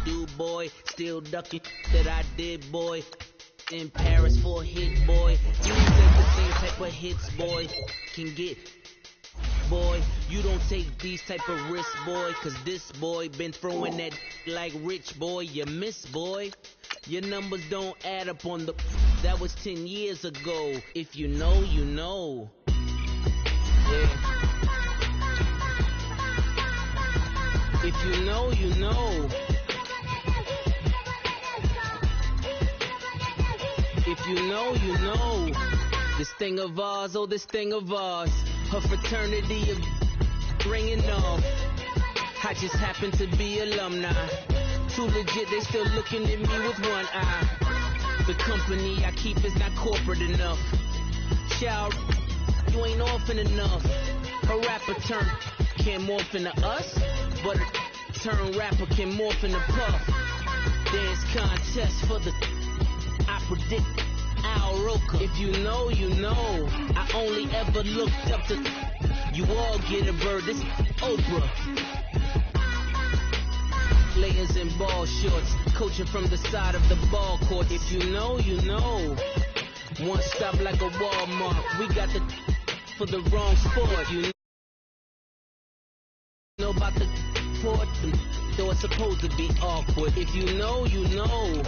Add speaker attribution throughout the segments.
Speaker 1: do, boy. Still ducking that I did, boy. In Paris for a hit, boy. You ain't take the same type of hits, boy. Can get, boy. You don't take these type of risks, boy. Cause this boy been throwing that like rich, boy. You miss, boy. Your numbers don't add up on the... That was 10 years ago. If you know, you know. Yeah. If you know, you know. If you know, you know. This thing of ours, oh, this thing of ours. Her fraternity of ringing off. I just happen to be alumni. Too legit, they still looking at me with one eye. The company I keep is not corporate enough. Child, you ain't orphan enough. A rapper turn can't morph into us, but a turn rapper can morph into Puff. Dance contest for the... I predict Al Roker. If you know, you know. I only ever looked up to... You all get a bird, this Oprah. Players in ball shorts, coaching from the side of the ball court. If you know, you know. One stop like a Walmart. We got the for the wrong sport. You know about the port, though it's supposed to be awkward. If you know, you know.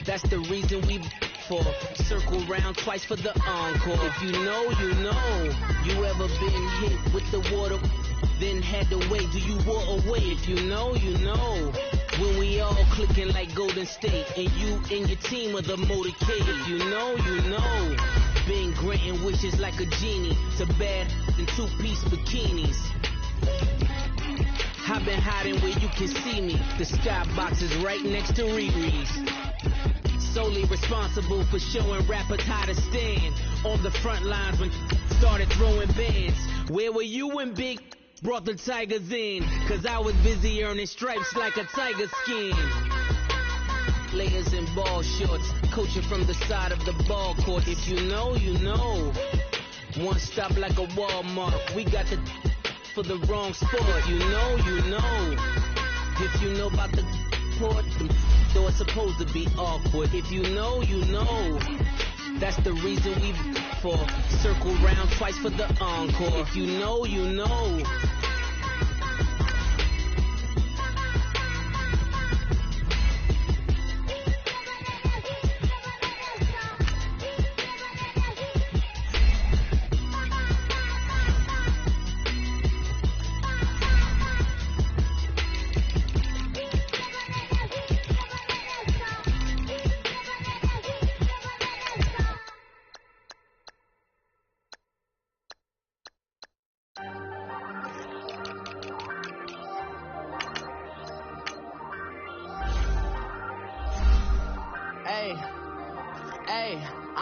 Speaker 1: That's the reason we for circle round twice for the encore. If you know, you know. You ever been hit with the water? Then had to wait, do you walk away? If you know, you know. When we all clicking like Golden State, and you and your team are the motorcade. If you know, you know. Been granting wishes like a genie to bad in two-piece bikinis. I've been hiding where you can see me. The skybox is right next to Riri's. Solely responsible for showing rappers how to stand on the front lines when started throwing bands. Where were you when Big brought the Tigers in? Cause I was busy earning stripes like a tiger skin. Players in ball shorts, coaching from the side of the ball court. If you know, you know. One stop like a Walmart. We got the for the wrong sport. You know, you know. If you know about the port, though it's supposed to be awkward. If you know, you know. That's the reason we for circle round twice for the encore. If you know, you know.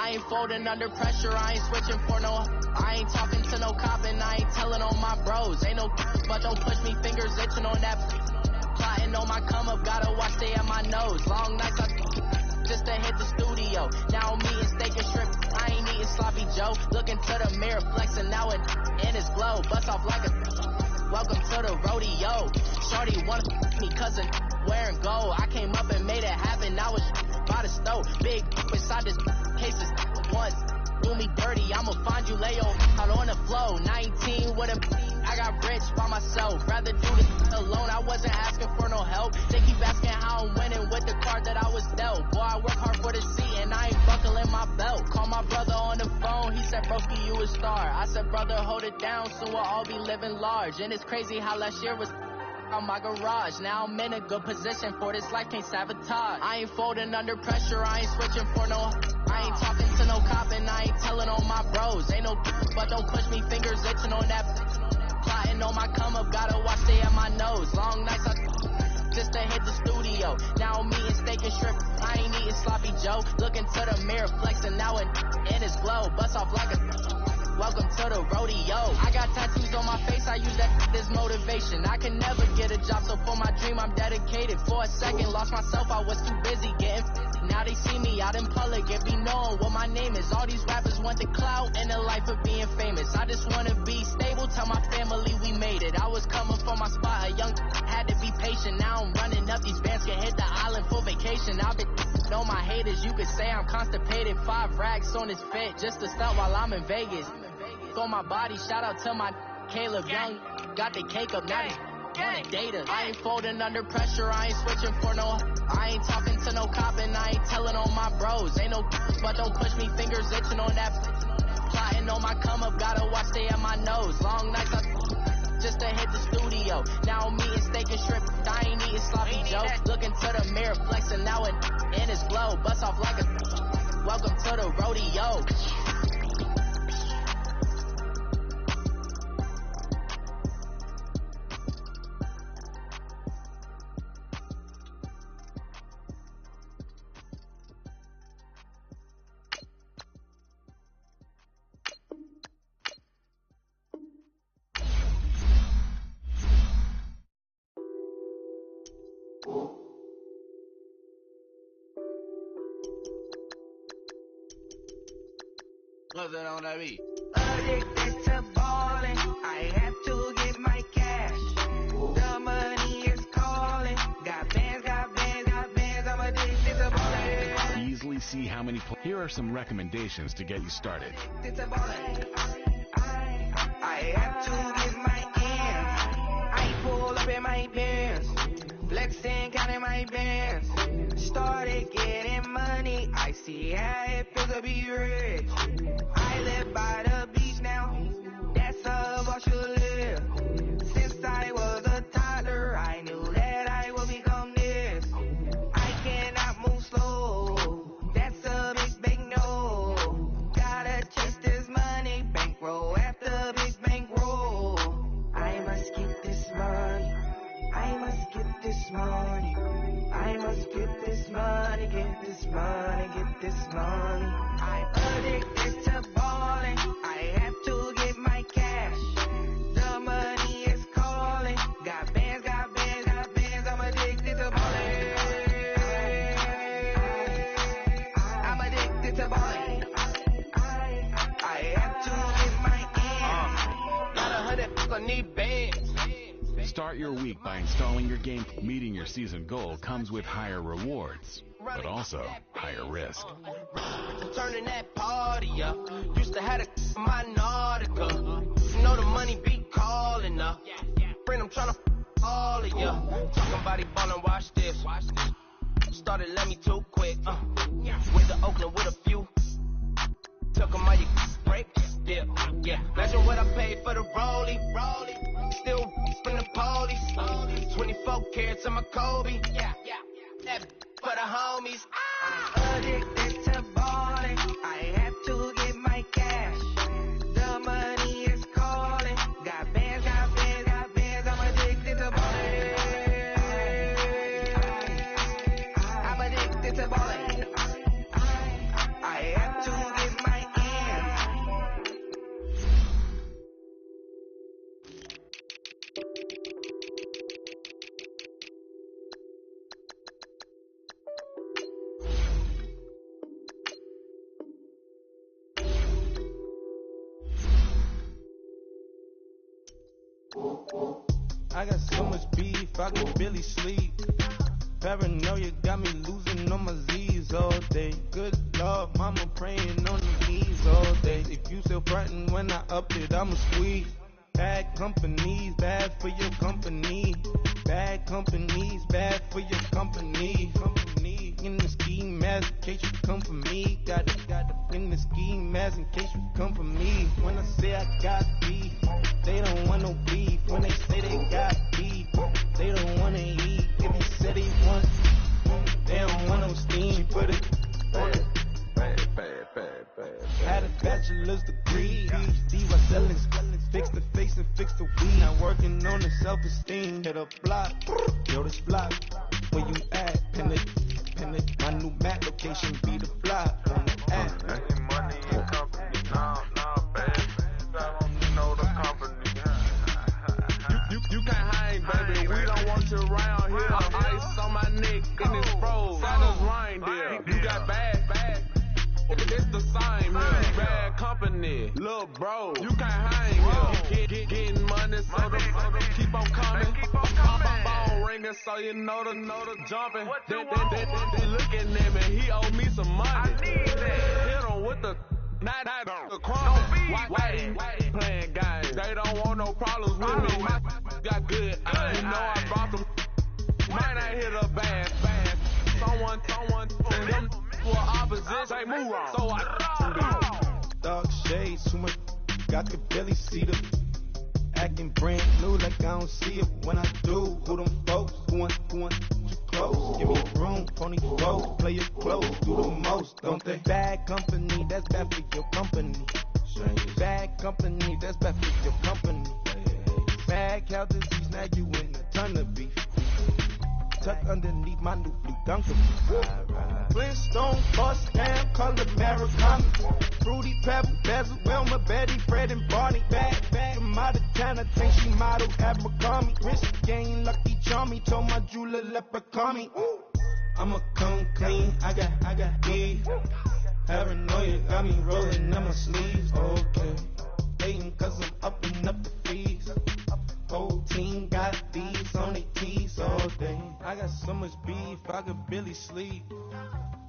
Speaker 2: I ain't folding under pressure, I ain't switching for no. I ain't talking to no cop and I ain't telling on my bros. Ain't no but don't push me, fingers itching on that. Plotting on my come up, gotta watch stay at my nose. Long nights just to hit the studio. Now I'm eating steak and shrimp, I ain't eating sloppy Joe. Looking to the mirror, flexing now and in his glow. Bust off like a welcome to the rodeo. Shorty wanna me cousin wearing gold. I came up and made it happen, I was by the stove. Big inside this cases once. Do me dirty, I'ma find you lay out on the floor. 19 with a I got rich by myself. Rather do this alone, I wasn't asking for no help. They keep asking how I'm winning with the card that I was dealt. Boy, I work hard for the seat and I ain't buckling my belt. Call my brother on the phone, he said, broski, you a star. I said, brother, hold it down, soon we'll all be living large. And it's crazy how last year was on my garage. Now I'm in a good position for this life, can't sabotage. I ain't folding under pressure, I ain't switching for no. I ain't talking to no cop and I ain't telling on my bros. Ain't no but don't push me, fingers itching on that. Plotting on my come up, gotta watch stay at my nose. Long nights just to hit the studio. Now I'm eating steak and shrimp, I ain't eating sloppy Joe. Looking to the mirror, flexing now and in his glow. Bust off like a welcome to the rodeo. I got tattoos on my face, I use that as motivation. I can never get a job, so for my dream I'm dedicated. For a second, lost myself, I was too busy getting now they see me out in public and be knowing what my name is. All these rappers want the clout and the life of being famous. I just wanna be stable, tell my family we made it. I was coming for my spot, a young had to be patient. Now I'm running up, these bands can hit the and I've been on my haters. You could say I'm constipated. 5 racks on his fit just to stunt while I'm in Vegas. On my body, shout out to my Caleb Young. Got the cake up, now wanna date us. I ain't folding under pressure, I ain't switching for no. I ain't talking to no cop and I ain't telling on my bros. Ain't no but don't push me, fingers itching on that. Plotting on my come up, gotta watch stay at my nose. Long nights just to hit the studio. Now I'm eating steak and shrimp, I ain't eating sloppy joe. Looking to the mirror, flexing now and in his blow. Bust off like a welcome to the rodeo.
Speaker 3: What's that on that beat?
Speaker 4: Addicted to ballin', I have to get my cash. The money is calling. Got bands, I'm addicted to ballin'.
Speaker 5: Easily see how many. Here are some recommendations to get you started.
Speaker 4: Addicted to ballin'. I have to get my ends. I pull up in my bands, flexing, counting my bands. Started getting money, I see how it feels to be rich. I live by the beach now, that's how I should live. Since I was a toddler, I knew that I would become this. I cannot move slow, that's a big no. Gotta chase this money, bankroll after big bankroll. I must get this money, I must get this money. I must get this money, get this money, get this money. I'm addicted to ballin', I have to get my cash. The money is calling. Got bands, I'm addicted to ballin'. I'm addicted to ballin'. I have to get my ends.
Speaker 3: Got 100 I need bands.
Speaker 5: Start your week by installing your game. Meeting your season goal comes with higher rewards, but also higher risk.
Speaker 3: Turning that party up. Used to have a my Nautica. You know the money be calling up. Friend, I'm tryna all of ya. Talking about he ballin', watch this. Started let me too quick. Went to Oakland with a few. Took 'em all you break. Yeah. Imagine what I paid for the rollie. Still from the police. 24 carats on my Kobe. That for the homies.
Speaker 4: Addicted to ballin', I have to get my cash. The money is calling. Got bands, I'm addicted to ballin'. I'm addicted to ballin'. I have to get my ends.
Speaker 6: I got so much beef, I can barely sleep. Paranoia got me losing on my Z's all day. Good Lord, mama praying on the knees all day. If you still frontin' when I up it, I'ma squeeze. Bad companies, bad for your company. Bad companies, bad for your company. Company in the ski mask in case you come for me. Got it in the ski mask in case you come for me. When I say I got beef, they don't want no beef. When they say they got beef, they don't wanna eat. If you said they want, they don't want no steam. Put it bad. Had a bachelor's degree, PhD while selling. Fix the face and fix the weed. Now working on the self-esteem. Hit a block, yo this block. Where you at? Pin it. My new map location be the block on the app.
Speaker 7: Money and company, no, baby. I don't know the company. You can't hang, baby. We don't want you around here. Ice on my neck and it's froze. Santa's reindeer. You got bad. It's the same here. Bad company, little bro. You can't hang here. Getting money, so the keep on coming. Phone ringing ass, so you know the jumping. They looking at me, he owe me some money. I need that. Hit him with the not the crumbing. Whitey playing games. They don't want no problems with me. My got good. You know I brought them. Might not hit a bad. Someone send them for opposition. Say move wrong. So I
Speaker 6: dog shades, too much. I could barely see them. Acting brand new like I don't see it when I do. Who them folks? Who want too close? Give me room, pony flow. Play it close, do the most, don't they? Bad company, that's bad for your company. Bad company, that's bad for your company. Bad cow disease, now you in a ton of beef. Tuck underneath my new blue Dunker. Flintstone, bust down, color Americana. Fruity Pebble, Bezel, Wilma, Betty, Fred, and Barney. Bad from out of town, I think she model Abercrombie. Rich game, lucky charmy, told my jeweler leprechaun me. I'ma come clean, I got beef. Paranoia got me rolling in my sleeves, okay. Hating cause I'm upping up the fees. Whole team got these on their tees all day. I got so much beef, I could barely sleep.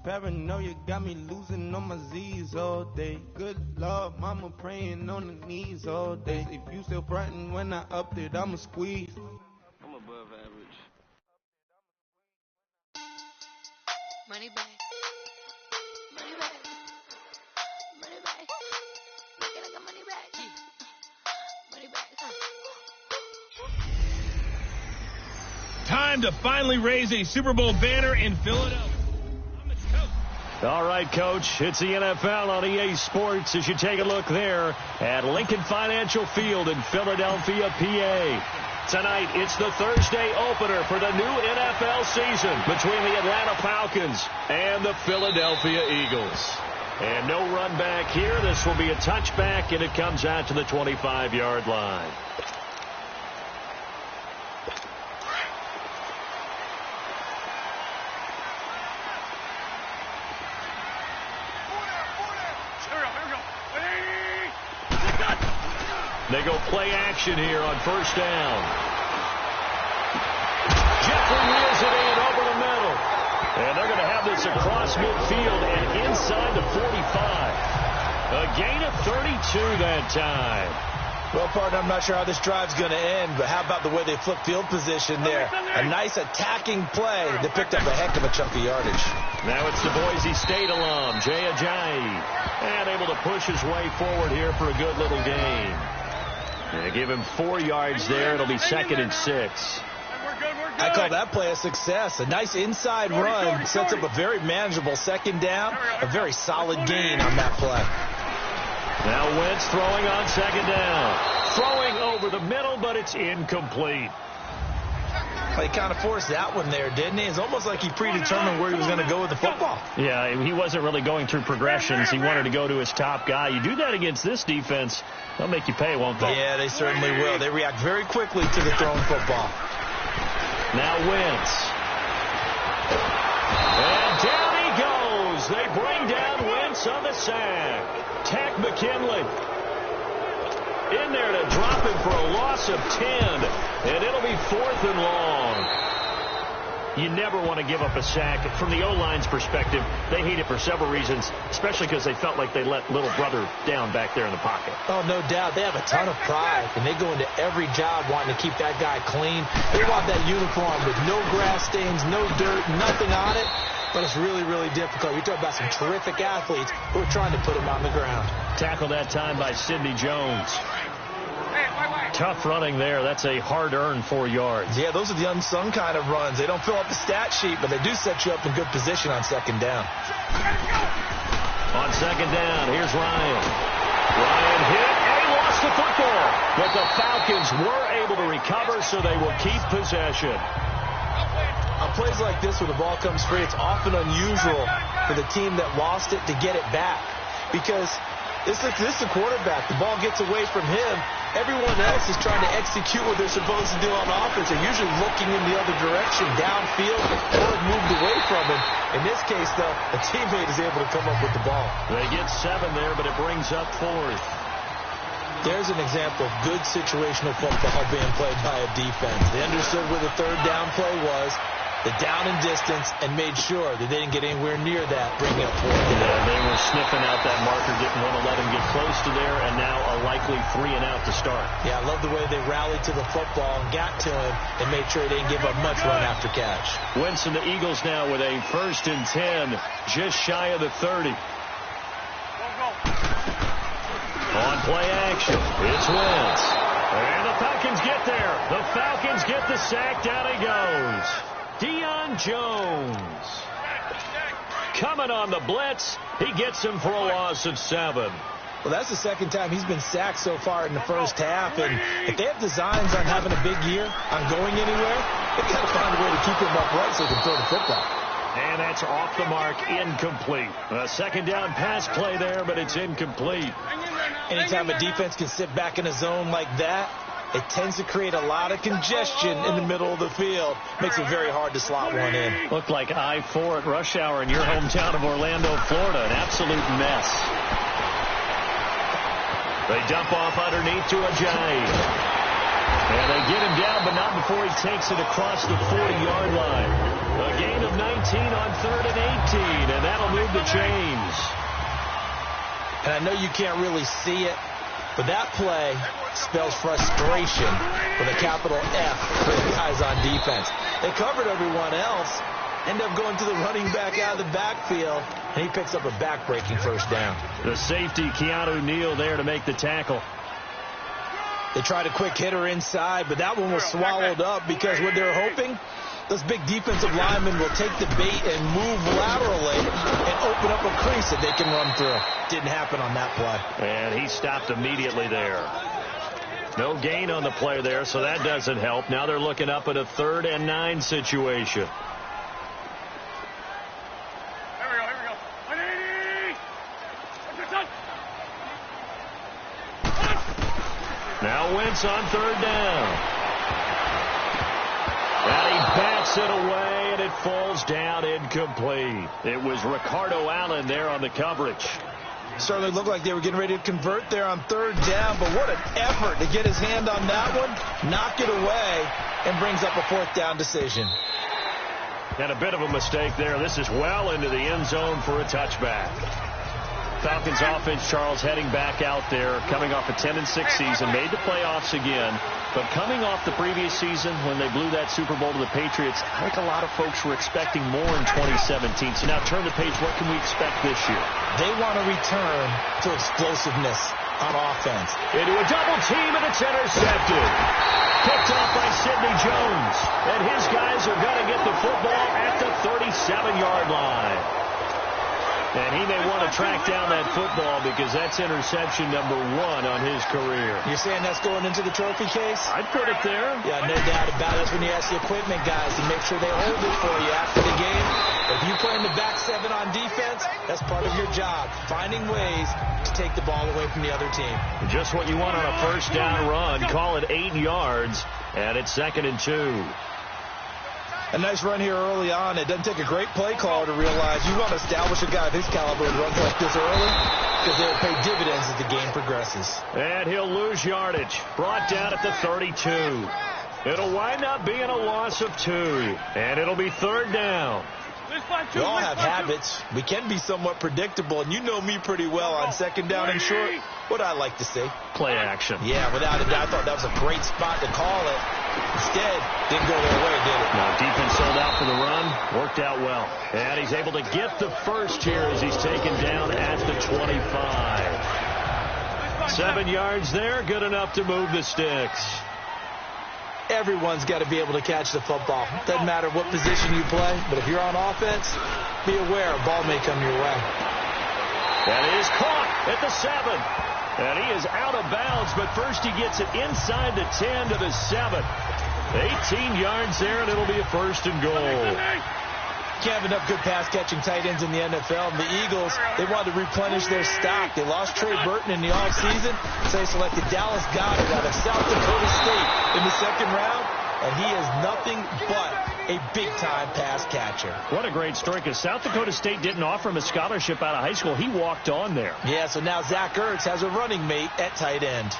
Speaker 6: Paranoia got me losing on my Z's all day. Good Lord, mama praying on the knees all day. If you still frontin' when I upped it, I'ma squeeze.
Speaker 8: I'm above average.
Speaker 9: Money back. Money back. Money back. Look at I got money back. Money back.
Speaker 10: Time to finally raise a Super Bowl banner in Philadelphia.
Speaker 11: All right, Coach, it's the NFL on EA Sports as you take a look there at Lincoln Financial Field in Philadelphia, PA. Tonight, it's the Thursday opener for the new NFL season between the Atlanta Falcons and the Philadelphia Eagles. And no run back here. This will be a touchback, and it comes out to the 25-yard line. They go play action here on first down. Jeffrey wheels it in over the middle. And they're going to have this across midfield and inside the 45. A gain of 32 that time.
Speaker 12: Well, partner, I'm not sure how this drive's going to end, but how about the way they flip field position there? A nice attacking play that picked up a heck of a chunk of yardage.
Speaker 11: Now it's the Boise State alum, Jay Ajayi. And able to push his way forward here for a good little gain. They give him 4 yards there. It'll be 2nd and 6.
Speaker 12: I call that play a success. A nice inside run sets up a very manageable second down. A very solid gain on that play.
Speaker 11: Now Wentz throwing on second down. Throwing over the middle, but it's incomplete.
Speaker 12: He kind of forced that one there, didn't he? It's almost like he predetermined where he was going to go with the football.
Speaker 11: Yeah, he wasn't really going through progressions. He wanted to go to his top guy. You do that against this defense, they'll make you pay, won't they?
Speaker 12: Yeah, they certainly will. They react very quickly to the thrown football.
Speaker 11: Now Wentz. And down he goes. They bring down Wentz on the sack. Tack McKinley in there to drop him for a loss of 10. And it'll be 4th and long. You never want to give up a sack. From the O-line's perspective, they hate it for several reasons, especially because they felt like they let little brother down back there in the pocket.
Speaker 12: Oh, no doubt. They have a ton of pride, and they go into every job wanting to keep that guy clean. They want that uniform with no grass stains, no dirt, nothing on it. But it's really, really difficult. You're talking about some terrific athletes who are trying to put him on the ground.
Speaker 11: Tackled that time by Sidney Jones. Tough running there. That's a hard-earned 4 yards.
Speaker 12: Yeah, those are the unsung kind of runs. They don't fill up the stat sheet, but they do set you up in good position on second down.
Speaker 11: On second down, here's Ryan. Ryan hit, and he lost the football. But the Falcons were able to recover, so they will keep possession.
Speaker 12: On plays like this where the ball comes free, it's often unusual for the team that lost it to get it back. Because this is the quarterback. The ball gets away from him. Everyone else is trying to execute what they're supposed to do on offense. They're usually looking in the other direction, downfield, or moved away from him. In this case, though, a teammate is able to come up with the ball.
Speaker 11: They get 7 there, but it brings up 4th.
Speaker 12: There's an example of good situational football being played by a defense. They understood where the third down play was, the down and distance, and made sure that they didn't get anywhere near that, bringing up fourth down.
Speaker 11: Yeah, they were sniffing out that marker, didn't want to let him get close to there, and now a likely 3 and out to start.
Speaker 12: Yeah, I love the way they rallied to the football and got to him and made sure they didn't give up much run after catch.
Speaker 11: Wentz and the Eagles now with a 1st and 10, just shy of the 30. On play action, it's Wentz. And the Falcons get there. The Falcons get the sack. Down he goes. Deion Jones. Coming on the blitz. He gets him for a loss of 7.
Speaker 12: Well, that's the second time he's been sacked so far in the first half. And if they have designs on having a big year, on going anywhere, they've got to find a way to keep him upright so they can throw the football.
Speaker 11: And that's off the mark, incomplete. A second down pass play there, but it's incomplete.
Speaker 12: Anytime a defense can sit back in a zone like that, it tends to create a lot of congestion in the middle of the field. Makes it very hard to slot one in.
Speaker 11: Looked like I-4 at rush hour in your hometown of Orlando, Florida. An absolute mess. They dump off underneath to Ajayi. And they get him down, but not before he takes it across the 40-yard line. A gain of 19 on 3rd and 18, and that'll move the chains.
Speaker 12: And I know you can't really see it, but that play spells frustration with a capital F for the guys on defense. They covered everyone else, end up going to the running back out of the backfield, and he picks up a back-breaking 1st down.
Speaker 11: The safety, Keanu Neal, there to make the tackle.
Speaker 12: They tried a quick hitter inside, but that one was swallowed up because what they're hoping, those big defensive linemen will take the bait and move laterally and open up a crease that they can run through. Didn't happen on that play.
Speaker 11: And he stopped immediately there. No gain on the play there, so that doesn't help. Now they're looking up at a 3rd and 9 situation. Now Wentz on 3rd down. And he bats it away, and it falls down incomplete. It was Ricardo Allen there on the coverage.
Speaker 12: Certainly looked like they were getting ready to convert there on 3rd down, but what an effort to get his hand on that one, knock it away, and brings up a 4th down decision.
Speaker 11: And a bit of a mistake there. This is well into the end zone for a touchback. Falcons offense, Charles, heading back out there, coming off a 10-6 season, made the playoffs again, but coming off the previous season when they blew that Super Bowl to the Patriots, I think a lot of folks were expecting more in 2017. So now turn the page, what can we expect this year?
Speaker 12: They want to return to explosiveness on offense.
Speaker 11: Into a double team, and it's intercepted. Picked off by Sidney Jones, and his guys are going to get the football at the 37-yard line. And he may want to track down that football because that's interception number 1 on his career.
Speaker 12: You're saying that's going into the trophy case?
Speaker 11: I'd put it there.
Speaker 12: Yeah, no doubt about it. That's when you ask the equipment guys to make sure they hold it for you after the game. If you play in the back 7 on defense, that's part of your job, finding ways to take the ball away from the other team.
Speaker 11: Just what you want on a 1st down run. Call it 8 yards, and it's 2nd and 2.
Speaker 12: A nice run here early on. It doesn't take a great play caller to realize you want to establish a guy of his caliber who runs like this early because they'll pay dividends as the game progresses.
Speaker 11: And he'll lose yardage. Brought down at the 32. It'll wind up being a loss of 2. And it'll be 3rd down.
Speaker 12: We all have habits. We can be somewhat predictable, and you know me pretty well on 2nd down and short. What I like to see.
Speaker 11: Play action.
Speaker 12: Yeah, without a doubt. I thought that was a great spot to call it. Instead, didn't go their way, did it?
Speaker 11: No, defense sold out for the run. Worked out well. And he's able to get the first here as he's taken down at the 25. 7 yards there. Good enough to move the sticks.
Speaker 12: Everyone's got to be able to catch the football. Doesn't matter what position you play, but if you're on offense, be aware a ball may come your way.
Speaker 11: That is caught at the 7. And he is out of bounds, but first he gets it inside the 10 to the 7. 18 yards there, and it'll be a 1st and goal.
Speaker 12: Can't have enough good pass-catching tight ends in the NFL. And the Eagles, they wanted to replenish their stock. They lost Trey Burton in the offseason, so they selected Dallas Goedert out of South Dakota State in the 2nd round, and he is nothing but a big-time pass catcher.
Speaker 11: What a great story, because South Dakota State didn't offer him a scholarship out of high school. He walked on there.
Speaker 12: Yeah, so now Zach Ertz has a running mate at tight end.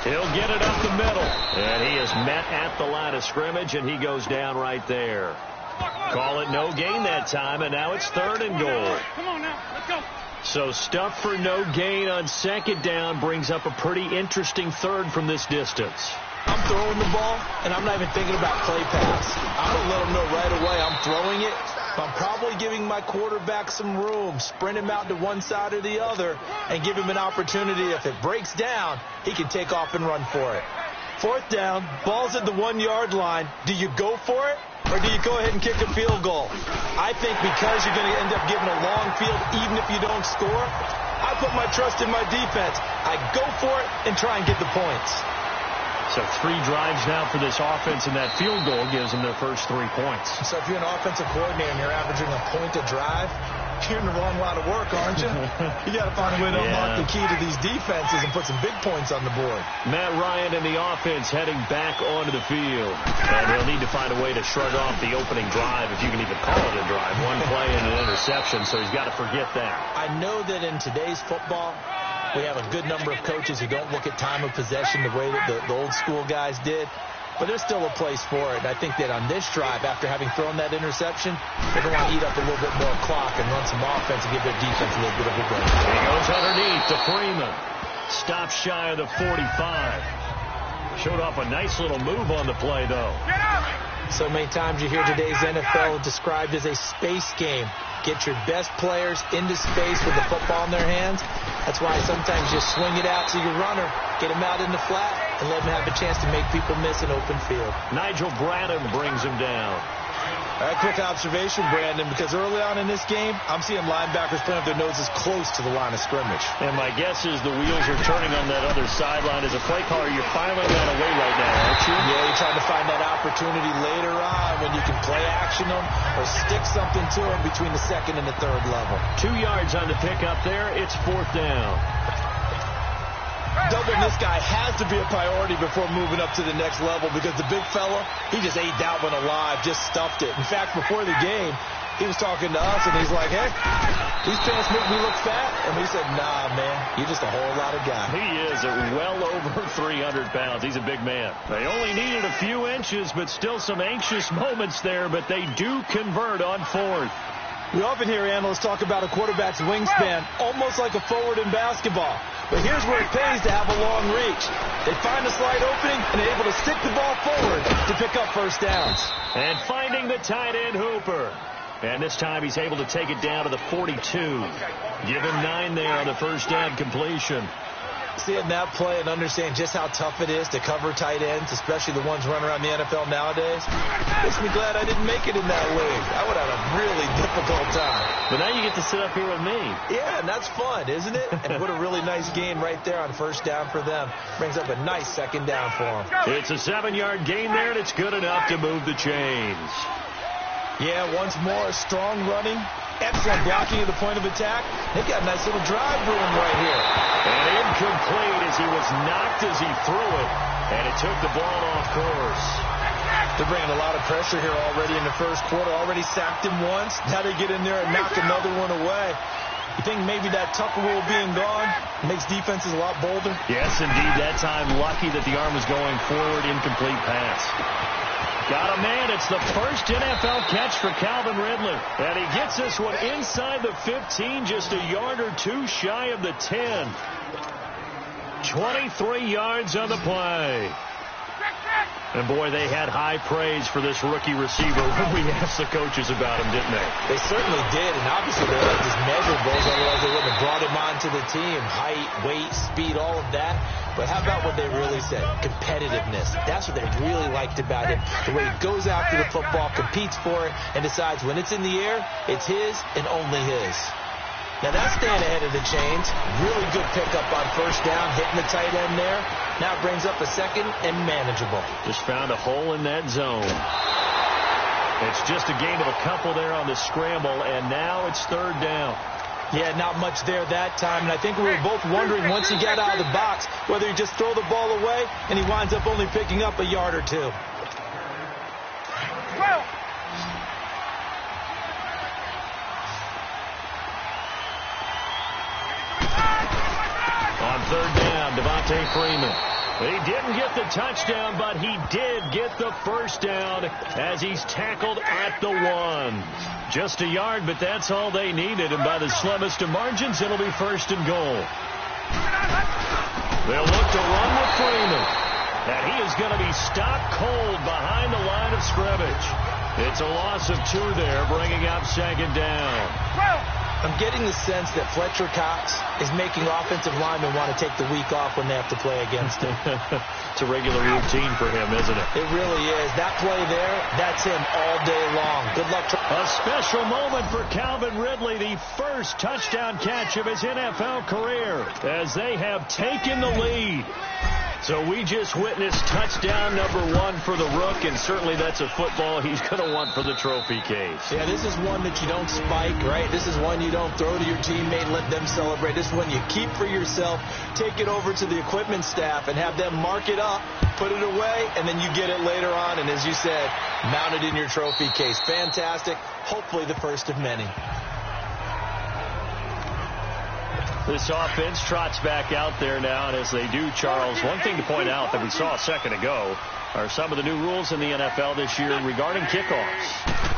Speaker 11: He'll get it up the middle. And he is met at the line of scrimmage, and he goes down right there. Call it no gain that time, and now it's 3rd and goal.
Speaker 10: Come on now, let's go.
Speaker 11: So stuff for no gain on 2nd down brings up a pretty interesting 3rd from this distance.
Speaker 12: I'm throwing the ball, and I'm not even thinking about play pass. I don't let them know right away I'm throwing it. I'm probably giving my quarterback some room, sprint him out to one side or the other, and give him an opportunity. If it breaks down, he can take off and run for it. 4th down, ball's at the 1-yard line. Do you go for it, or do you go ahead and kick a field goal? I think because you're going to end up giving a long field, even if you don't score, I put my trust in my defense. I go for it and try and get the points.
Speaker 11: So 3 drives now for this offense, and that field goal gives them their first 3 points.
Speaker 12: So if you're an offensive coordinator and you're averaging a point a drive, you're in the wrong line of work, aren't you? You got to find a way to unlock the key to these defenses and put some big points on the board.
Speaker 11: Matt Ryan and the offense heading back onto the field. And he'll need to find a way to shrug off the opening drive, if you can even call it a drive. 1 play and an interception, so he's got to forget that.
Speaker 12: I know that in today's football, we have a good number of coaches who don't look at time of possession the way that the old school guys did. But there's still a place for it. And I think that on this drive, after having thrown that interception, they're going to want to eat up a little bit more clock and run some offense and give their defense a little bit of a break.
Speaker 11: He goes underneath to Freeman. Stops shy of the 45. Showed off a nice little move on the play, though.
Speaker 12: So many times you hear today's NFL described as a space game. Get your best players into space with the football in their hands. That's why sometimes you swing it out to your runner, get him out in the flat, and let him have a chance to make people miss an open field.
Speaker 11: Nigel Bradham brings him down.
Speaker 12: All right, quick observation, Brandon, because early on in this game, I'm seeing linebackers putting up their noses close to the line of scrimmage.
Speaker 11: And my guess is the wheels are turning on that other sideline. As a play caller, you're filing that away right now, aren't you?
Speaker 12: Yeah, you're trying to find that opportunity later on when you can play action them or stick something to them between the 2nd and the 3rd level.
Speaker 11: 2 yards on the pickup there. It's 4th down.
Speaker 12: Doubling this guy has to be a priority before moving up to the next level because the big fella, he just ate that one alive, just stuffed it. In fact, before the game, he was talking to us, and he's like, hey, these pants make me look fat. And we said, nah, man, you're just a whole lot of guy.
Speaker 11: He is at well over 300 pounds. He's a big man. They only needed a few inches, but still some anxious moments there, but they do convert on 4th.
Speaker 12: We often hear analysts talk about a quarterback's wingspan, almost like a forward in basketball. But here's where it pays to have a long reach. They find a slight opening and they're able to stick the ball forward to pick up 1st downs.
Speaker 11: And finding the tight end Hooper. And this time he's able to take it down to the 42. Give him 9 there on the 1st down completion.
Speaker 12: Seeing that play and understand just how tough it is to cover tight ends, especially the ones running around the NFL nowadays, makes me glad I didn't make it in that league. I would have a really difficult time.
Speaker 11: But now you get to sit up here with me.
Speaker 12: Yeah, and that's fun, isn't it? And what a really nice gain right there on 1st down for them. Brings up a nice 2nd down for them.
Speaker 11: It's a 7-yard gain there, and it's good enough to move the chains.
Speaker 12: Yeah, once more, strong running. Excellent blocking at the point of attack. They've got a nice little drive brewing right here.
Speaker 11: And incomplete as he was knocked as he threw it. And it took the ball off course.
Speaker 12: They're bringing a lot of pressure here already in the 1st quarter. Already sacked him once. Now they get in there and knock another one away. You think maybe that Tucker rule being gone makes defenses a lot bolder?
Speaker 11: Yes, indeed. That time, lucky that the arm was going forward. Incomplete pass. Got a man. It's the first NFL catch for Calvin Ridley. And he gets this one inside the 15, just a yard or 2 shy of the 10. 23 yards on the play. And, boy, they had high praise for this rookie receiver when we asked the coaches about him, didn't they?
Speaker 12: They certainly did, and obviously they had his measurables, otherwise they wouldn't have brought him onto the team. Height, weight, speed, all of that. But how about what they really said? Competitiveness. That's what they really liked about him. The way he goes after the football, competes for it, and decides when it's in the air, it's his and only his. Now that's staying ahead of the chains. Really good pickup on 1st down, hitting the tight end there. Now it brings up a 2nd and manageable.
Speaker 11: Just found a hole in that zone. It's just a gain of a couple there on the scramble, and now it's 3rd down.
Speaker 12: Yeah, not much there that time, and I think we were both wondering once he got out of the box whether he just throw the ball away, and he winds up only picking up a yard or 2.
Speaker 11: On 3rd down, Devontae Freeman. He didn't get the touchdown, but he did get the first down as he's tackled at the 1. Just a yard, but that's all they needed. And by the slimmest of margins, it'll be 1st and goal. They'll look to run with Freeman. And he is going to be stopped cold behind the line of scrimmage. It's a loss of 2 there, bringing up 2nd down.
Speaker 12: I'm getting the sense that Fletcher Cox is making offensive linemen want to take the week off when they have to play against him.
Speaker 11: It's a regular routine for him, isn't it?
Speaker 12: It really is. That play there, that's him all day long. Good luck.
Speaker 11: A special moment for Calvin Ridley, the first touchdown catch of his NFL career, as they have taken the lead. So we just witnessed touchdown number 1 for the Rook, and certainly that's a football he's going to want for the trophy case.
Speaker 12: Yeah, this is one that you don't spike, right? This is one you don't throw to your teammate and let them celebrate. This is one you keep for yourself, take it over to the equipment staff and have them mark it up, put it away, and then you get it later on. And as you said, mount it in your trophy case. Fantastic. Hopefully the first of many.
Speaker 11: This offense trots back out there now, and as they do, Charles, one thing to point out that we saw a second ago are some of the new rules in the NFL this year regarding kickoffs.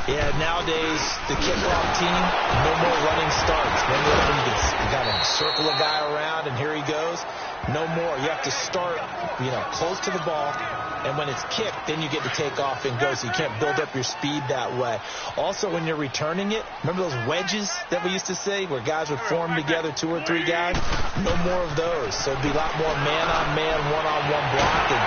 Speaker 12: Yeah, nowadays, the kickoff team, no more running starts. Remember when you got to circle a guy around, and here he goes? No more. You have to start, close to the ball, and when it's kicked, then you get to take off and go, so you can't build up your speed that way. Also, when you're returning it, remember those wedges that we used to say where guys would form together, 2 or 3 guys? No more of those. So it'd be a lot more man-on-man, one-on-one blocking.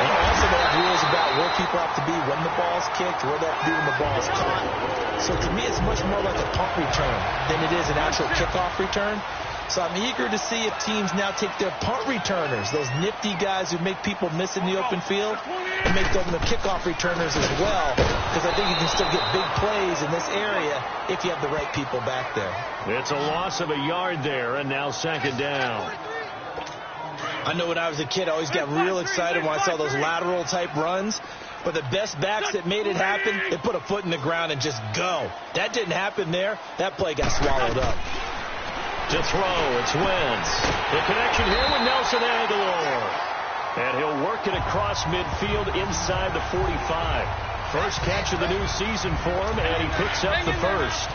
Speaker 12: And also they have rules about where people have to be when the ball's kicked, where they have to be when the ball's caught. So to me, it's much more like a punt return than it is an actual kickoff return. So I'm eager to see if teams now take their punt returners, those nifty guys who make people miss in the open field, and make them the kickoff returners as well, because I think you can still get big plays in this area if you have the right people back there.
Speaker 11: It's a loss of a yard there, and now 2nd down.
Speaker 12: I know when I was a kid, I always got real excited when I saw those lateral type runs. But the best backs that made it happen, they put a foot in the ground and just go. That didn't happen there. That play got swallowed up.
Speaker 11: To throw, it's Wentz. The connection here with Nelson Aguilar. And he'll work it across midfield inside the 45. First catch of the new season for him, and he picks up the first.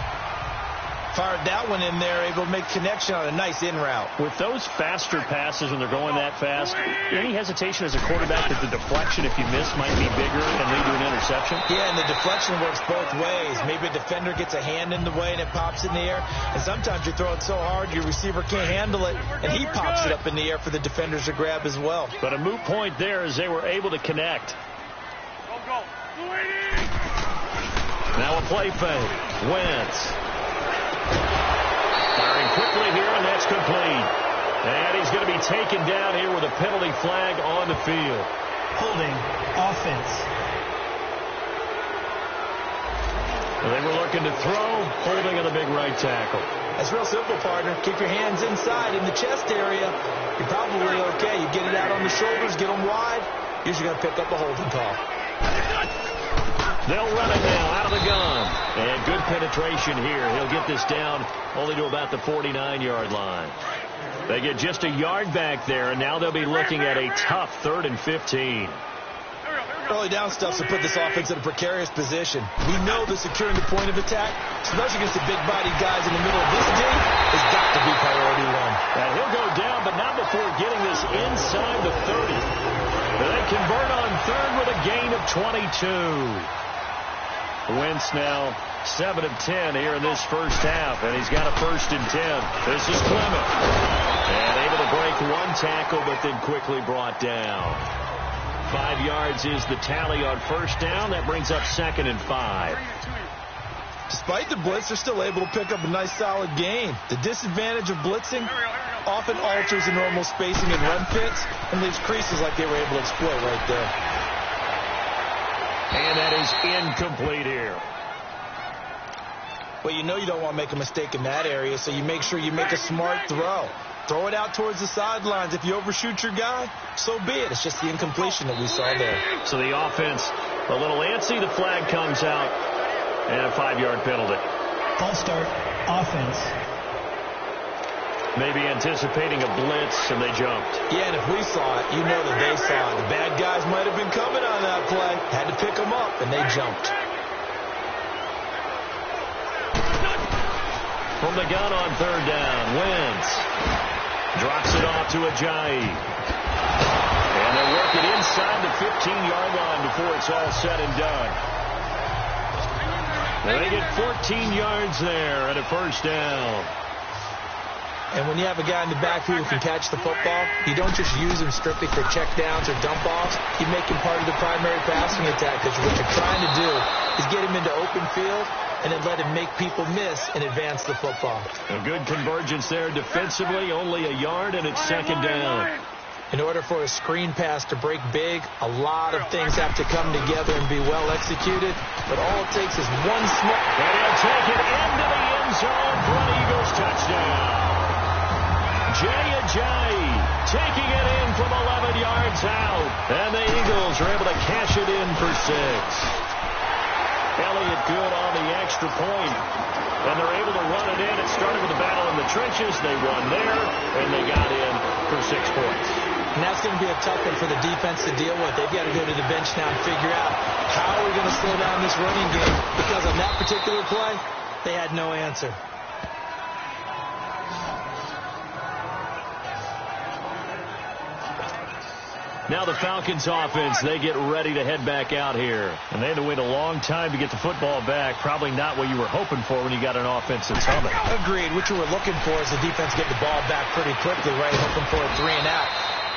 Speaker 12: Fired that one in there, able to make connection on a nice in route.
Speaker 11: With those faster passes when they're going that fast, any hesitation as a quarterback that the deflection, if you miss, might be bigger and lead to an interception?
Speaker 12: Yeah, and the deflection works both ways. Maybe a defender gets a hand in the way and it pops in the air. And sometimes you throw it so hard your receiver can't handle it, and he pops it up in the air for the defenders to grab as well.
Speaker 11: But a moot point there as they were able to connect. Now a play fake. Wentz. Firing quickly here, and that's complete. And he's going to be taken down here with a penalty flag on the field.
Speaker 13: Holding offense.
Speaker 11: They were looking to throw, holding on the big right tackle.
Speaker 12: That's real simple, partner. Keep your hands inside in the chest area. You're probably okay. You get it out on the shoulders, get them wide. Usually going to pick up a holding call.
Speaker 11: They'll run it now out of the gun. And good penetration here. He'll get this down only to about the 49-yard line. They get just a yard back there, and now they'll be looking at a tough 3rd and 15.
Speaker 12: Early down stuff to put this offense in a precarious position. We know that securing the point of attack, especially against the big-bodied guys in the middle of this game, has got to be priority 1.
Speaker 11: And he'll go down, but not before getting this inside the 30. They convert on 3rd with a gain of 22. Wentz now 7 of 10 here in this first half, and he's got a 1st and 10. This is Clement. And able to break one tackle, but then quickly brought down. 5 yards is the tally on first down. That brings up 2nd and 5.
Speaker 12: Despite the blitz, they're still able to pick up a nice solid gain. The disadvantage of blitzing often alters the normal spacing and run fits and leaves creases like they were able to exploit right there.
Speaker 11: And that is incomplete here.
Speaker 12: Well, you know you don't want to make a mistake in that area, so you make sure you make a smart throw. Throw it out towards the sidelines. If you overshoot your guy, so be it. It's just the incompletion that we saw there.
Speaker 11: So the offense a little antsy. The flag comes out, and a 5-yard penalty.
Speaker 13: False start, offense.
Speaker 11: Maybe anticipating a blitz, and they jumped.
Speaker 12: Yeah, and if we saw it, you know that they saw it. The bad guys might have been coming on that play. Had to pick them up, and they jumped.
Speaker 11: From the gun on third down, Wentz drops it off to Ajayi. And they work it inside the 15-yard line before it's all said and done. And they get 14 yards there at a first down.
Speaker 12: And when you have a guy in the backfield who can catch the football, you don't just use him strictly for checkdowns or dump-offs. You make him part of the primary passing attack, because what you're trying to do is get him into open field and then let him make people miss and advance the football.
Speaker 11: A good convergence there defensively, only a yard, and it's second down.
Speaker 12: In order for a screen pass to break big, a lot of things have to come together and be well executed, but all it takes is one small...
Speaker 11: And he'll take it into the end zone for an Eagles touchdown. Jay Ajayi taking it in from 11 yards out, and the Eagles are able to cash it in for 6. Elliott good on the extra point, and they're able to run it in. It started with a battle in the trenches. They won there, and they got in for 6 points.
Speaker 12: And that's going to be a tough one for the defense to deal with. They've got to go to the bench now and figure out how are we going to slow down this running game, because on that particular play, they had no answer.
Speaker 11: Now the Falcons offense, they get ready to head back out here. And they had to wait a long time to get the football back. Probably not what you were hoping for when you got an offense that's humming.
Speaker 12: Agreed. What you were looking for is the defense getting the ball back pretty quickly, right? Hoping for a 3-and-out.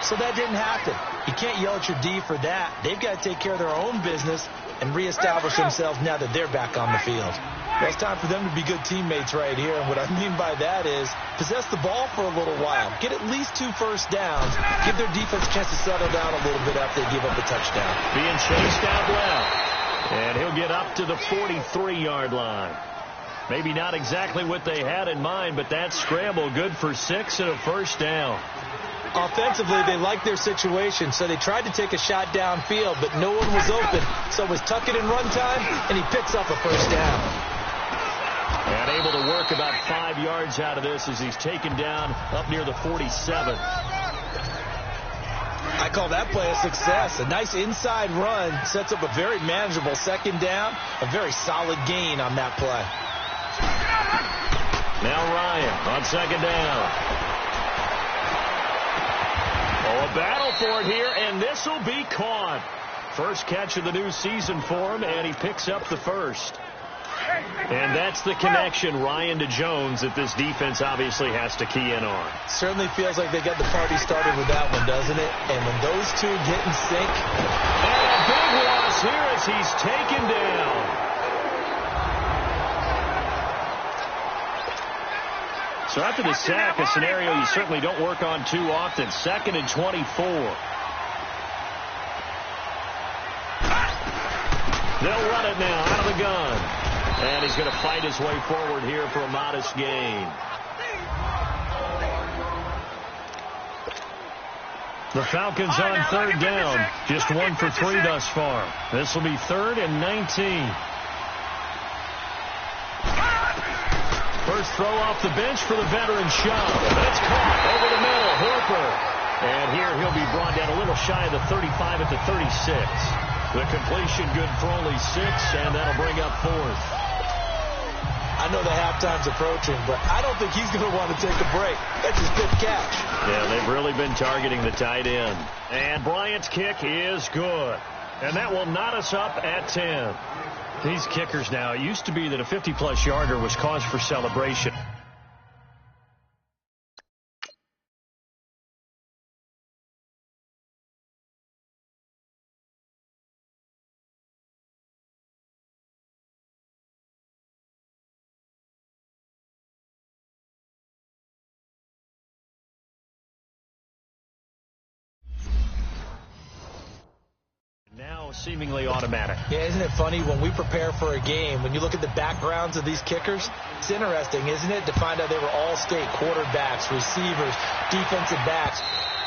Speaker 12: So that didn't happen. You can't yell at your D for that. They've got to take care of their own business and reestablish themselves now that they're back on the field. Well, it's time for them to be good teammates right here. And what I mean by that is possess the ball for a little while. Get at least 2 first downs. Give their defense a chance to settle down a little bit after they give up the touchdown.
Speaker 11: Being chased out left. And he'll get up to the 43-yard line. Maybe not exactly what they had in mind, but that scramble good for 6 and a first down.
Speaker 12: Offensively, they liked their situation, so they tried to take a shot downfield, but no one was open. So it was tuck it in run time, and he picks up a first down.
Speaker 11: And able to work about 5 yards out of this as he's taken down up near the 47.
Speaker 12: I call that play a success. A nice inside run sets up a very manageable second down, a very solid gain on that play.
Speaker 11: Now Ryan on second down. Oh, a battle for it here, and this will be caught. First catch of the new season for him, and he picks up the first. And that's the connection, Ryan to Jones, that this defense obviously has to key in on.
Speaker 12: Certainly feels like they got the party started with that one, doesn't it? And when those two get in sync.
Speaker 11: And a big loss here as he's taken down. So after the sack, a scenario you certainly don't work on too often. 2nd and 24. They'll run it now out of the gun. And he's going to fight his way forward here for a modest gain. The Falcons on third down. Just 1 for 3 thus far. This will be 3rd and 19. First throw off the bench for the veteran Shaw. That's caught over the middle. Hooper. And here he'll be brought down a little shy of the 35 at the 36. The completion good for only 6, and that'll bring up 4th.
Speaker 12: I know the halftime's approaching, but I don't think he's going to want to take a break. That's his 5th catch.
Speaker 11: Yeah, they've really been targeting the tight end. And Bryant's kick is good. And that will knot us up at 10. These kickers now, it used to be that a 50-plus yarder was cause for celebration. Now seemingly automatic.
Speaker 12: Yeah, isn't it funny when we prepare for a game, when you look at the backgrounds of these kickers, it's interesting, isn't it, to find out they were all-state quarterbacks, receivers, defensive backs.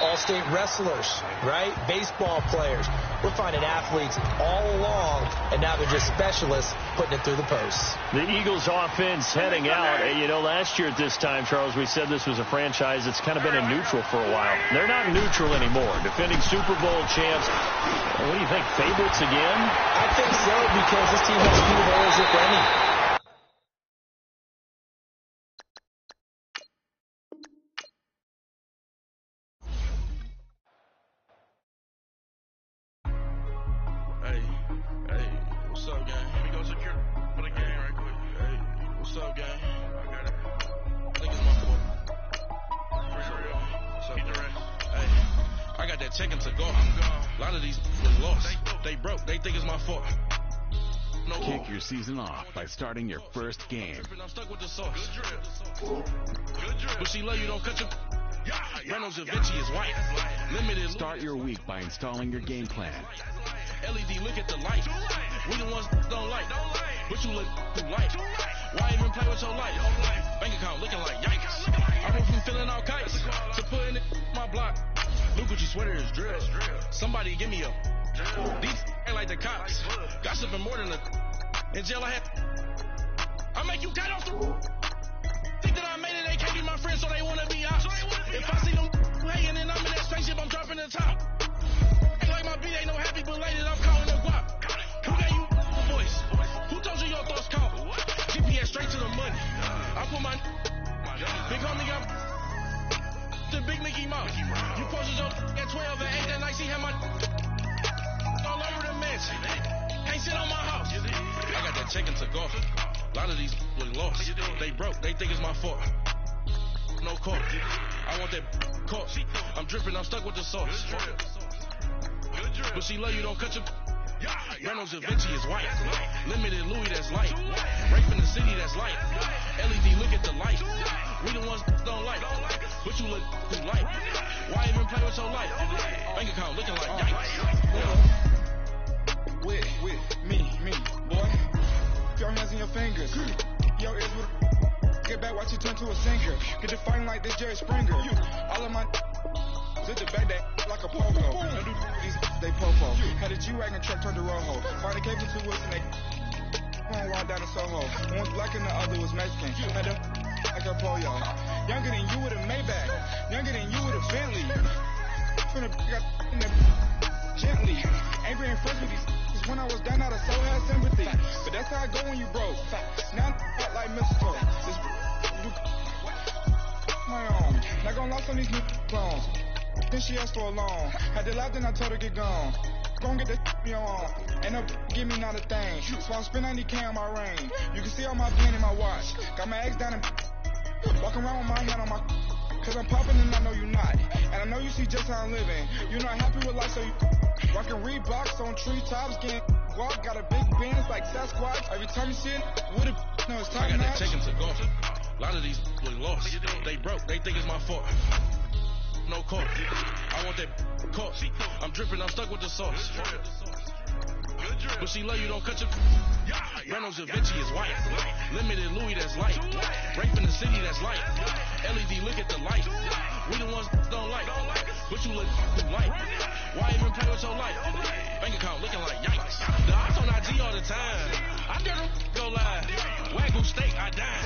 Speaker 12: all-state wrestlers, right? Baseball players. We're finding athletes all along, and now they're just specialists putting it through the posts.
Speaker 11: The Eagles offense heading out. You know, last year at this time, Charles, we said this was a franchise that's kind of been in neutral for a while. They're not neutral anymore. Defending Super Bowl champs. What do you think, favorites again?
Speaker 12: I think so, because this team has few holes, if any.
Speaker 14: What's up, gang? Let me go secure for the game right quick. Hey, what's up, gang? I got it. I think it's my fault. For real. What's up, man? Hey, I got that check-in to go. I'm gone. A lot of these was lost. They broke. They think it's my fault. No.
Speaker 5: Kick your season off by starting your first game.
Speaker 14: I'm stuck with the sauce. Good drip. But she love you, don't cut your... Reynolds and Vinci is white. Limited.
Speaker 5: Start your week by installing your game plan.
Speaker 14: LED, look at the light. We the ones don't like. But you look too light. Why even play with your life? Bank account looking like yikes. I went from filling out kites to putting it in my block. Look what you sweater is drill. Somebody give me a. These ain't like the cops. Gossiping more than a. In jail I had. I make you cut off the roof. Think that I made it, they can't be my friends, so they wanna be out. If I see them hating and I'm in that spaceship, I'm dropping the top. Ain't like my beat ain't no happy belated, I'm calling the guap. Who gave you a voice? Who told you your thoughts count? GPS straight to the money. I put my big homie got the big Mickey Mouse. You posted your at 12 and 8 that night, she had my all over the mansion. Can't sit on my house. I got that check-in to go. A lot of these was lost. They broke. They think it's my fault. No court. I want that court. I'm dripping. I'm stuck with the sauce. But she love you. Don't cut your... Reynolds and Vinci is white. Limited Louis that's light. Rape in the city that's light. LED, look at the light. We the ones don't like. But you look too light. Why even play with your life? Bank account looking like yikes.
Speaker 15: With me, boy. Your hands in your fingers. Your ears with get back, watch you turn to a singer. Get to fighting like this Jerry Springer. All of my zip the back that like a pogo. Don't do these they popo. Had a G-Wagon truck turned to Rojo. Finally came to 2 wheels and they one wild down in Soho. One was black and the other was Mexican. Had them like a pollo. Younger than you with a Maybach. Younger than you with a Bentley. Finna got in the gently. Ain't been friends with these. When I was down out of so had sympathy. But that's how I go when you broke. Now I'm like mistletoe. This my own. Not gonna lost on these new clones. Then she asked for a loan. Had to laugh, then I told her get gone. Gon' get that me on. Ain't no give me not a thing. So I'm spending 90K on my ring. You can see all my pen in my watch. Got my eggs down and walking around with my hand on my. Cause I'm popping and I know you not. And I know you see just how I'm living. You're not happy with life, so you rockin' Reeboks on treetops, getting guap. Got a big Benz like Sasquatch. Every time you see it, with it, no, it's time.
Speaker 14: I got that check-in to go. A lot of these was lost. They broke. They think it's my fault. No court. I want that court. I'm dripping. I'm stuck with the sauce. But she love you. Don't cut your... Reynolds and Vinci is white. Limited Louis that's light. Rape in the city that's light. LED, look at the light. We the ones don't like. But you look too light. Why even play with your life? Bank account looking like yikes. The odds on IG all the time. I dare them go live. Wagyu steak, I dine.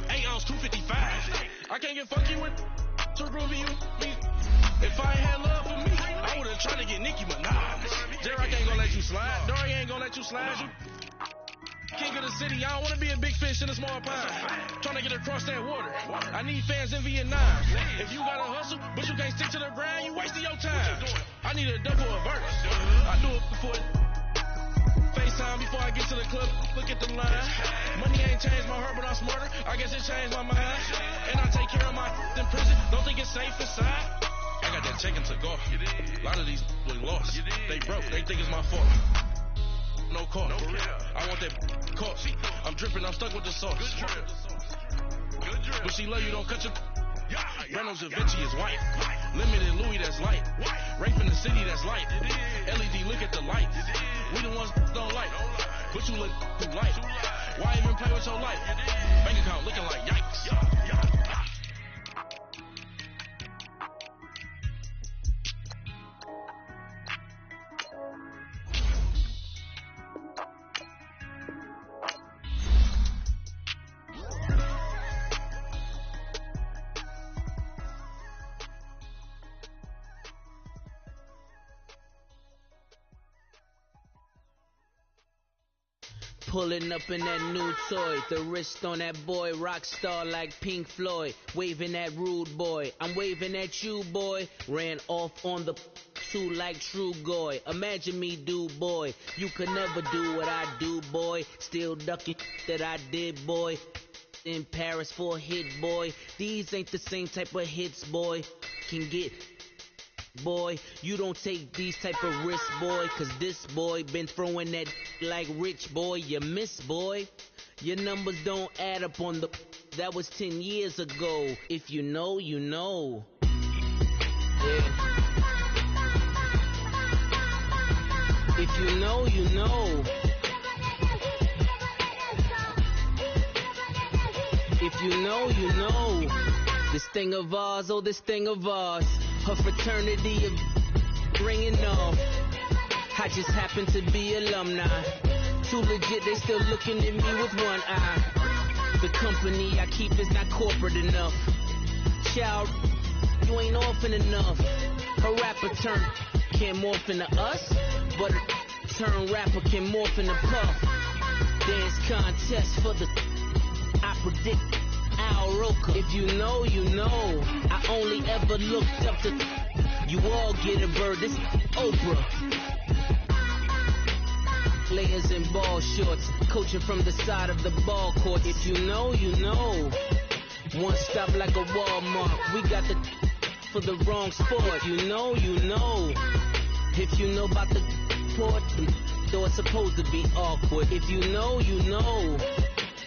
Speaker 14: 8 ounce, 255. I can't get funky with to groovy you. If I ain't had love for me, I would've tried to get Nicki Minaj. J-Rock ain't gonna let you slide. Dory ain't gonna let you slide. King of the city, I don't wanna be a big fish in a small pond. Trying to get across that water. I need fans in Vietnam. If you gotta hustle, but you can't stick to the grind, you wasting your time. I need a double or verse. I do it before FaceTime before I get to the club. Look at the line. Money ain't changed my heart, but I'm smarter. I guess it changed my mind. And I take care of my in prison. Don't think it's safe inside. I got that check-in to go. A lot of these was lost. They broke. They think it's my fault. No court. I want that court. I'm dripping. I'm stuck with the sauce. But she love you. Don't cut your... Reynolds and Vinci is white. Limited Louis that's light. Rape in the city that's light. LED, look at the light. We the ones don't like. But you look too light. Why even play with your life? Bank account looking like yikes.
Speaker 1: Pulling up in that new toy, the wrist on that boy, rock star like Pink Floyd, waving at rude boy, I'm waving at you boy, ran off on the too like true goy, imagine me do boy, you could never do what I do boy, still ducking that I did boy, in Paris for a hit boy, these ain't the same type of hits boy, can get boy, you don't take these type of risks, boy, cause this boy been throwing that like rich boy, you miss, boy. Your numbers don't add up on the, that was 10 years ago. If you know, you know. Yeah. If you know, you know. If you know, you know. This thing of ours, oh, this thing of ours. Her fraternity of ringing off. I just happen to be alumni. Too legit, they still looking at me with one eye. The company I keep is not corporate enough. Child, you ain't orphan enough. A rapper turn can't morph into us, but a turn rapper can morph into Puff. Dance contest for the, I predict Al Roker. If you know, you know. I only ever looked up to, you all get a bird. This Oprah. Players in ball shorts, coaching from the side of the ball court. If you know, you know. One stop like a Walmart. We got the for the wrong sport. If you know, you know. If you know about the port, though it's supposed to be awkward. If you know, you know.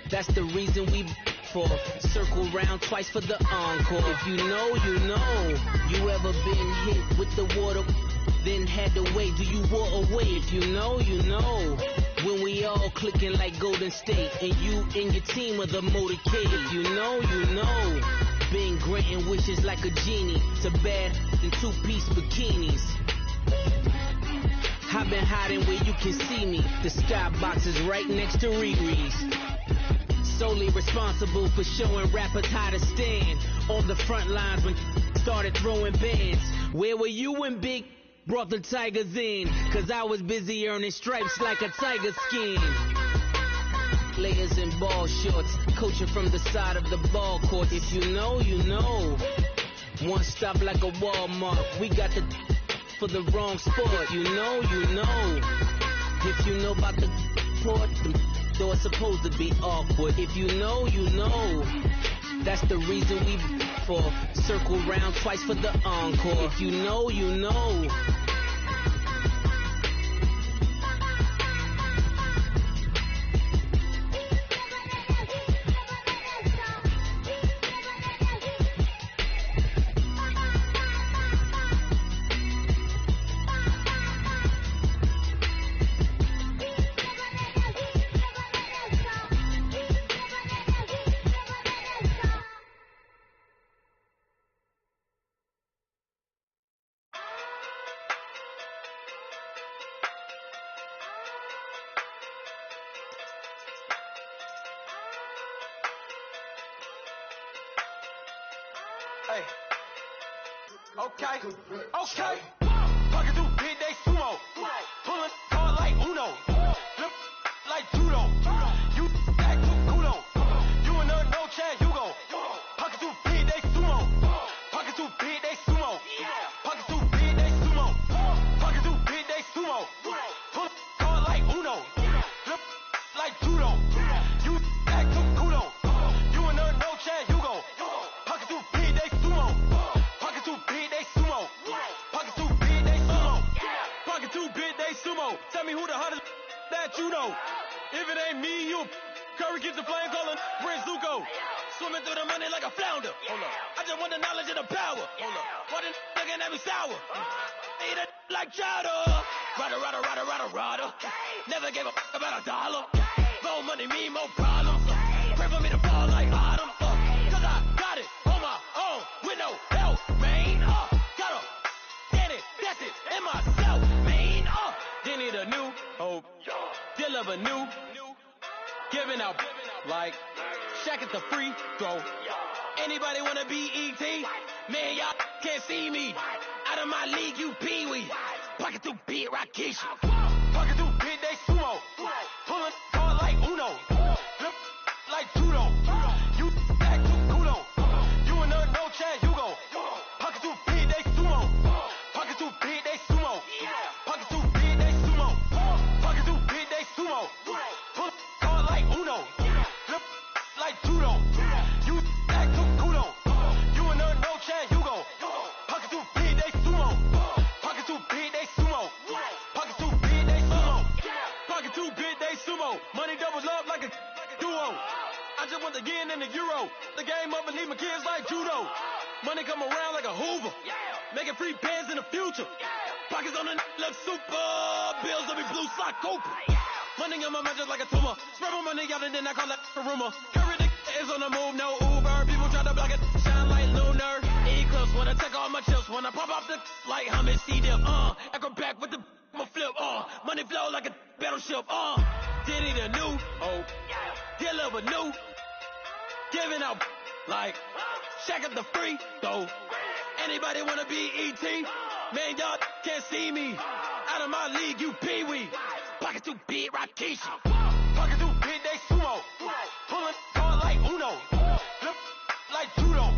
Speaker 1: That's the reason we for circle round twice for the encore. If you know, you know. You ever been hit with the water, then had to wait? Do you walk away? If you know, you know. When we all clicking like Golden State, and you and your team are the motorcade. If you know, you know. Been granting wishes like a genie to bad in two-piece bikinis. I've been hiding where you can see me. The skybox is right next to Riri's. Solely responsible for showing rappers how to stand on the front lines when started throwing bands. Where were you when Big brought the Tigers in? Cause I was busy earning stripes like a tiger skin. Players in ball shorts, coaching from the side of the ball court. If you know, you know. One stop like a Walmart. We got the for the wrong sport. You know, you know. If you know about the port, though it's supposed to be awkward. If you know, you know. That's the reason we for circle round twice for the encore. If you know, you know.
Speaker 3: Hey. Okay. Okay. Talking through big day sumo. Pulling hard like Uno. Flip like judo. You back to kudo. You in the no Chad Hugo. Pocket through big day sumo. Pocket through big day sumo. Pocket through big day sumo. Pocket through big day sumo. Pull hard like Uno. Flip like judo. You back to kudo. You in the no Chad Hugo. Pocket through big day sumo. Pocket through big day sumo. Pocket through big day sumo. Pocket through big day sumo. Tell me who the hottest that you know. If it ain't me, you Curry keeps the flame calling Prince Zuko. Swimming through the money like a flounder. Hold up. I just want the knowledge and the power. Hold up. Why the looking at me sour? Eat it like chowder. Rada, rada, rada, rada, rada. Never gave a about a dollar. More money mean more problems. Pray for me to fall like autumn. Cause I got it on my own with no help, man. Gotta get it, that's it, in myself, man. They need a new hope. Still of a new. Giving out like Shaq at the free throw. Anybody wanna be E.T.? Man, y'all can't see me. Out of my league, you pee-wee. Pocket through big Rakishi. Pocket through big day sumo. Pulling hard like Uno. Flip like judo. You back to kudo. You and her no Chad Hugo. Pocket too big, they sumo. Pocket too big, they sumo. Pocket too big, they sumo. Pocket too big, they sumo. Pull card like Uno. Flip like judo. You back to kudo. You and her no Chad Hugo. Pocket too big, they sumo. Pocket too big, they sumo. Pocket too big, they sumo. Pocket too big, they sumo. Money doubles up like a duo. I just want the yen and the euro. The game up and leave my kids like judo. Money come around like a Hoover. Making free bands in the future. Pockets on the look super. Bills will be blue sock Cooper. Money on my mind just like a tumor. Spread my money out and then I call it a rumor. Curry the is on the move, no Uber. People try to block it, shine like lunar. Eclipse when I take all my chips. When I pop off the like Hummus C-dip. Acrobat with the flip. Money flow like a battleship. Diddy the new. Deliver new. Giving out like Shaq at the free throw. Anybody wanna be E.T.? Man, y'all can't see me. Out of my league, you pee-wee. Pocket too big, Rakishi. Pocket too big, they sumo. Pulling card like Uno. Flip like judo.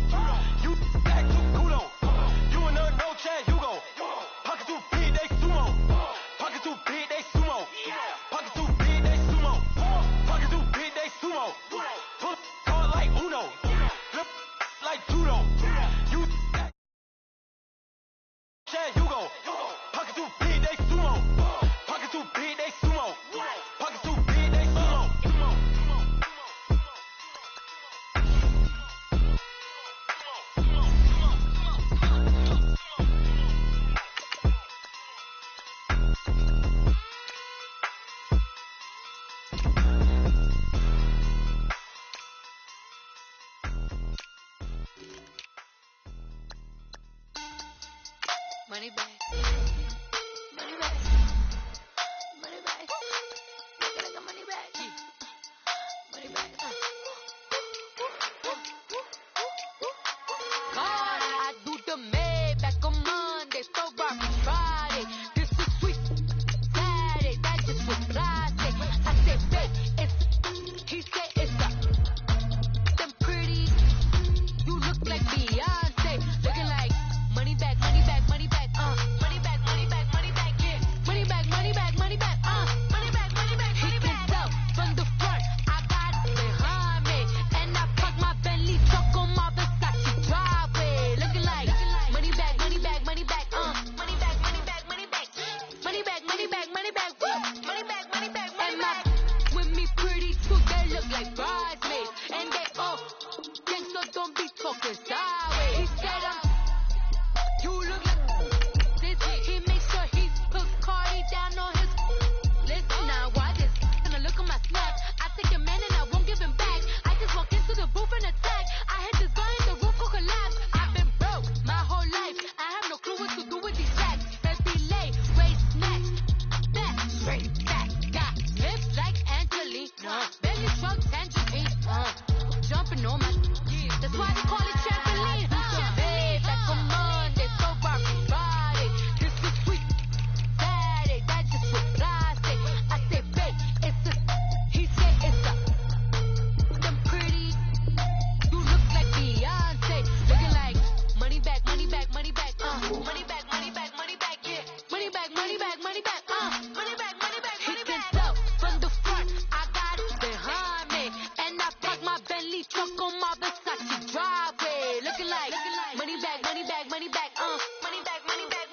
Speaker 3: You back to kudo. You and her no Chad Hugo. Pocket too big, they sumo. Pocket too big, they sumo. Pocket too big, they sumo. Pocket too big, they sumo. Pull card like Uno. Flip like judo. You back Chad Hugo. Pocket too big, they sumo. Pocket too big, they sumo. Pocket too big, they sumo.
Speaker 9: Money back. Money back. Money back. Make it like a money back. Money back. God, I do the Maybach on Monday, so rock Friday. This is sweet Saturday, that just was plastic. I said, babe, it's he said it's them pretty. You look like Beyonce, looking like money back, money back, money back, money back, money back, money back, yeah, money back, money back, money back, money back, money back, money back. He can from the front, I got it behind me, and I park my Bentley truck on my Versace driveway, looking like money back, money back, money back, money back, money back, money back, money back, money back, money back, money back, money back, money back. With me pretty too, they look like bridesmaids, and they all gang, so don't be talking sideways. He said you look like this. He makes sure he puts Cardi down on his. Listen now, why this? Gonna look at my snap. I take a man and I won't give him back. I just walk into the booth and attack. I hit this guy in the roof could collapse. I've been broke my whole life. I have no clue what to do with these racks. Every lay, race snacks. Back, straight back. Got lips like Angelina. Belly truck tangerine. Jumping on my. That's why they call it trampoline. Babe, like on Monday, so rock Friday. This is sweet Saturday, that just was plastic. I said, babe, it's a. He said it's a. Them pretty. You look like Beyonce, looking like money back, money back, money back, money back, money back, money back, yeah, money back, money back, money back, money back, money back, money back. He can tell from the front, I got it behind me, and I park my Bentley truck on my Versace driveway, looking like money back, money back, money back, money back, money back, money back,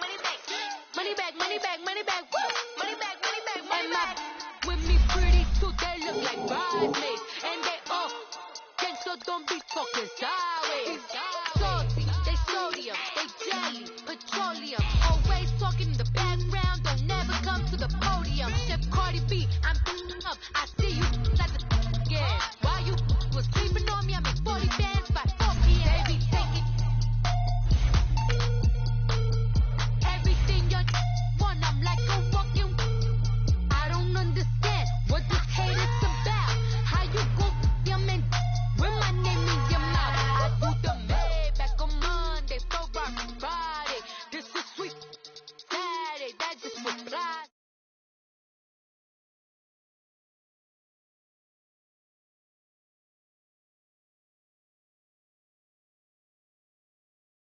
Speaker 9: money back, money back, money back, money back, money back, money back. With me pretty too, they look like bridesmaids, and they all gang, so don't be talking sideways. Salty, they sodium, they jelly, petroleum, always talking in the background, don't never come to the podium. Chef Cardi B, I'm up, I